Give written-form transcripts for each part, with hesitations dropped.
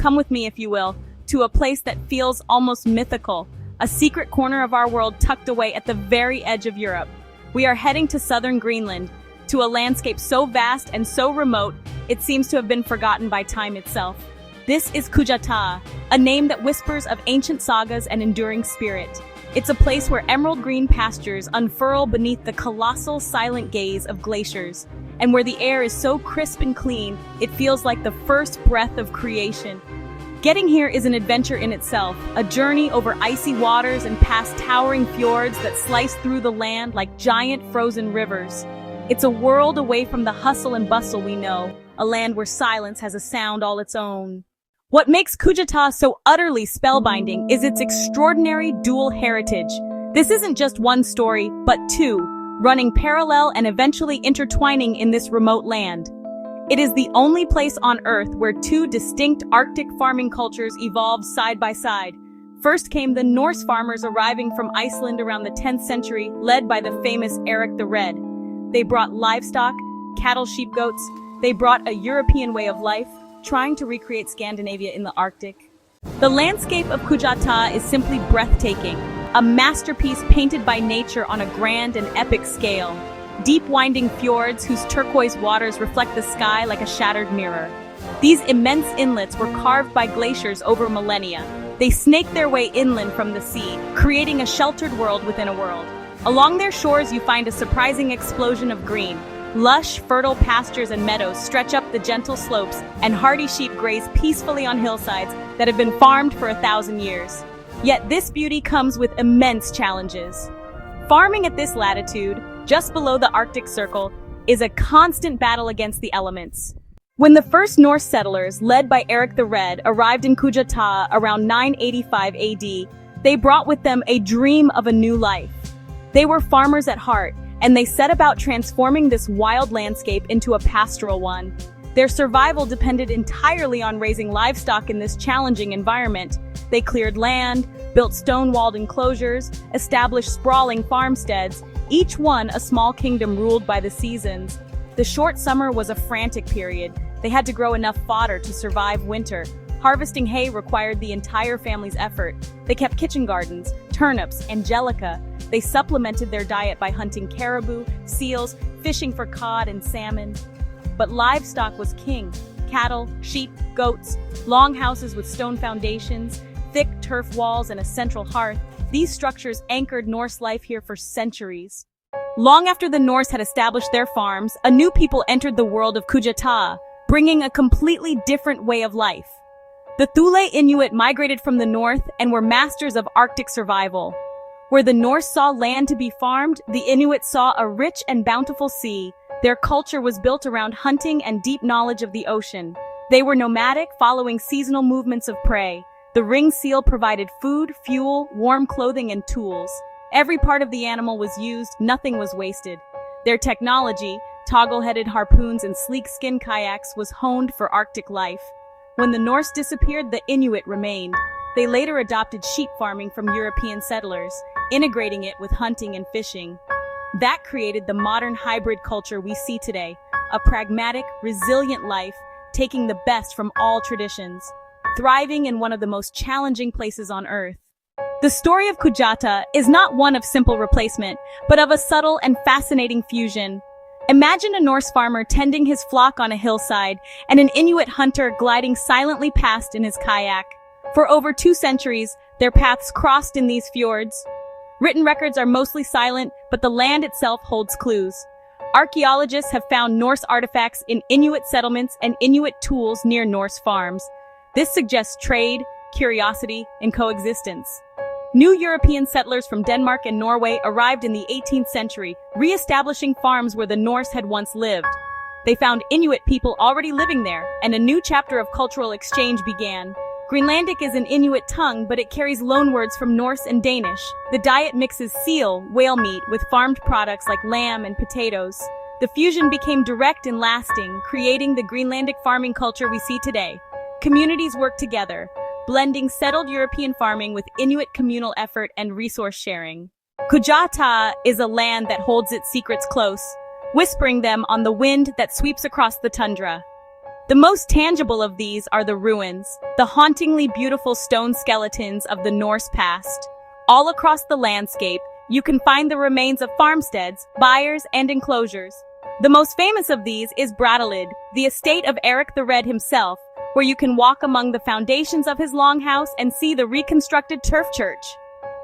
come with me, if you will, to a place that feels almost mythical, a secret corner of our world tucked away at the very edge of Europe. We are heading to southern Greenland, to a landscape so vast and so remote, it seems to have been forgotten by time itself. This is Kujataa, a name that whispers of ancient sagas and enduring spirit. It's a place where emerald green pastures unfurl beneath the colossal silent gaze of glaciers, and where the air is so crisp and clean, it feels like the first breath of creation. Getting here is an adventure in itself, a journey over icy waters and past towering fjords that slice through the land like giant frozen rivers. It's a world away from the hustle and bustle we know, a land where silence has a sound all its own. What makes Kujataa so utterly spellbinding is its extraordinary dual heritage. This isn't just one story, but two, running parallel and eventually intertwining in this remote land. It is the only place on Earth where two distinct Arctic farming cultures evolved side by side. First came the Norse farmers arriving from Iceland around the 10th century, led by the famous Eric the Red. They brought livestock, cattle, sheep, goats. They brought a European way of life, trying to recreate Scandinavia in the Arctic. The landscape of Kujataa is simply breathtaking, a masterpiece painted by nature on a grand and epic scale. Deep winding fjords whose turquoise waters reflect the sky like a shattered mirror. These immense inlets were carved by glaciers over millennia. They snake their way inland from the sea, creating a sheltered world within a world. Along their shores you find a surprising explosion of green. Lush, fertile pastures and meadows stretch up the gentle slopes, and hardy sheep graze peacefully on hillsides that have been farmed for 1,000 years. Yet this beauty comes with immense challenges. Farming at this latitude, just below the Arctic Circle, is a constant battle against the elements. When the first Norse settlers, led by Eric the Red, arrived in Kujataa around 985 AD, they brought with them a dream of a new life. They were farmers at heart, and they set about transforming this wild landscape into a pastoral one. Their survival depended entirely on raising livestock in this challenging environment. They cleared land, built stone-walled enclosures, established sprawling farmsteads, each one a small kingdom ruled by the seasons. The short summer was a frantic period. They had to grow enough fodder to survive winter. Harvesting hay required the entire family's effort. They kept kitchen gardens, turnips, angelica. They supplemented their diet by hunting caribou, seals, fishing for cod and salmon. But livestock was king. Cattle, sheep, goats, long houses with stone foundations, thick turf walls, and a central hearth. These structures anchored Norse life here for centuries. Long after the Norse had established their farms, a new people entered the world of Kujataa, bringing a completely different way of life. The Thule Inuit migrated from the north and were masters of Arctic survival. Where the Norse saw land to be farmed, the Inuit saw a rich and bountiful sea. Their culture was built around hunting and deep knowledge of the ocean. They were nomadic, following seasonal movements of prey. The ring seal provided food, fuel, warm clothing, and tools. Every part of the animal was used, nothing was wasted. Their technology, toggle-headed harpoons and sleek skin kayaks, was honed for Arctic life. When the Norse disappeared, the Inuit remained. They later adopted sheep farming from European settlers, integrating it with hunting and fishing. That created the modern hybrid culture we see today, a pragmatic, resilient life, taking the best from all traditions, thriving in one of the most challenging places on Earth. The story of Kujataa is not one of simple replacement, but of a subtle and fascinating fusion. Imagine a Norse farmer tending his flock on a hillside, and an Inuit hunter gliding silently past in his kayak. For over 2 centuries, their paths crossed in these fjords. Written records are mostly silent, but the land itself holds clues. Archaeologists have found Norse artifacts in Inuit settlements and Inuit tools near Norse farms. This suggests trade, curiosity, and coexistence. New European settlers from Denmark and Norway arrived in the 18th century, re-establishing farms where the Norse had once lived. They found Inuit people already living there, and a new chapter of cultural exchange began. Greenlandic is an Inuit tongue, but it carries loanwords from Norse and Danish. The diet mixes seal, whale meat, with farmed products like lamb and potatoes. The fusion became direct and lasting, creating the Greenlandic farming culture we see today. Communities work together, blending settled European farming with Inuit communal effort and resource sharing. Kujataa is a land that holds its secrets close, whispering them on the wind that sweeps across the tundra. The most tangible of these are the ruins, the hauntingly beautiful stone skeletons of the Norse past. All across the landscape, you can find the remains of farmsteads, byres, and enclosures. The most famous of these is Brattahlid, the estate of Eric the Red himself, where you can walk among the foundations of his longhouse and see the reconstructed turf church.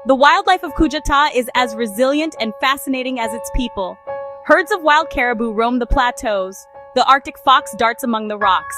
The wildlife of Kujataa is as resilient and fascinating as its people. Herds of wild caribou roam the plateaus. The Arctic fox darts among the rocks.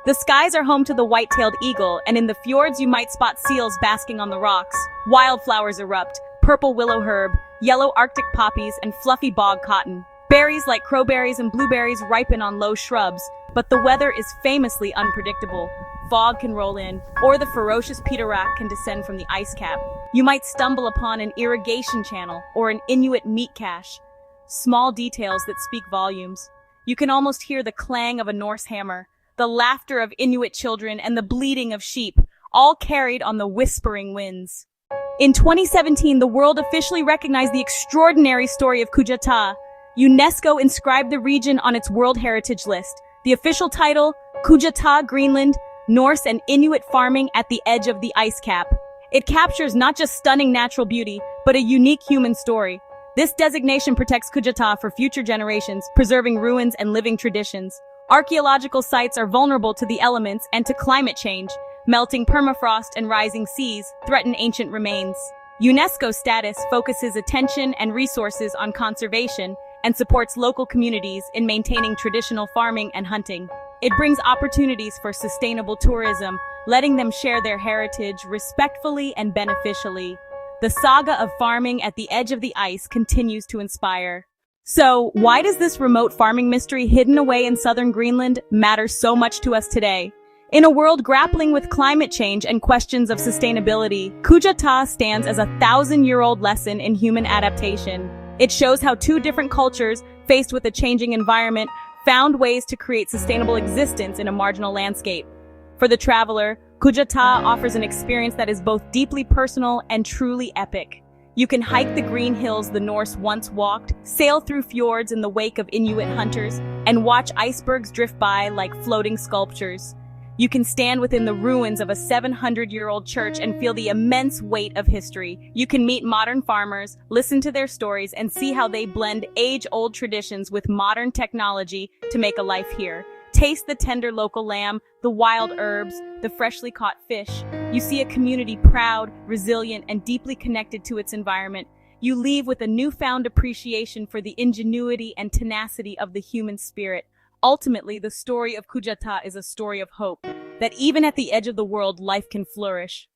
The skies are home to the white-tailed eagle, and in the fjords you might spot seals basking on the rocks. Wildflowers erupt, purple willow herb, yellow Arctic poppies, and fluffy bog cotton. Berries like crowberries and blueberries ripen on low shrubs, but the weather is famously unpredictable. Fog can roll in, or the ferocious Pitarak can descend from the ice cap. You might stumble upon an irrigation channel or an Inuit meat cache. Small details that speak volumes. You can almost hear the clang of a Norse hammer, the laughter of Inuit children, and the bleating of sheep, all carried on the whispering winds. In 2017, the world officially recognized the extraordinary story of Kujataa. UNESCO inscribed the region on its World Heritage List. The official title, Kujataa, Greenland, Norse and Inuit farming at the edge of the ice cap. It captures not just stunning natural beauty, but a unique human story. This designation protects Kujataa for future generations, preserving ruins and living traditions. Archaeological sites are vulnerable to the elements and to climate change. Melting permafrost and rising seas threaten ancient remains. UNESCO status focuses attention and resources on conservation and supports local communities in maintaining traditional farming and hunting. It brings opportunities for sustainable tourism, letting them share their heritage respectfully and beneficially. The saga of farming at the edge of the ice continues to inspire. So, why does this remote farming mystery hidden away in southern Greenland matter so much to us today? In a world grappling with climate change and questions of sustainability, Kujataa stands as a 1,000-year-old lesson in human adaptation. It shows how two different cultures, faced with a changing environment, found ways to create sustainable existence in a marginal landscape. For the traveler, Kujataa offers an experience that is both deeply personal and truly epic. You can hike the green hills the Norse once walked, sail through fjords in the wake of Inuit hunters, and watch icebergs drift by like floating sculptures. You can stand within the ruins of a 700-year-old church and feel the immense weight of history. You can meet modern farmers, listen to their stories, and see how they blend age-old traditions with modern technology to make a life here. Taste the tender local lamb, the wild herbs, the freshly caught fish. You see a community proud, resilient, and deeply connected to its environment. You leave with a newfound appreciation for the ingenuity and tenacity of the human spirit. Ultimately, the story of Kujataa is a story of hope, that even at the edge of the world, life can flourish.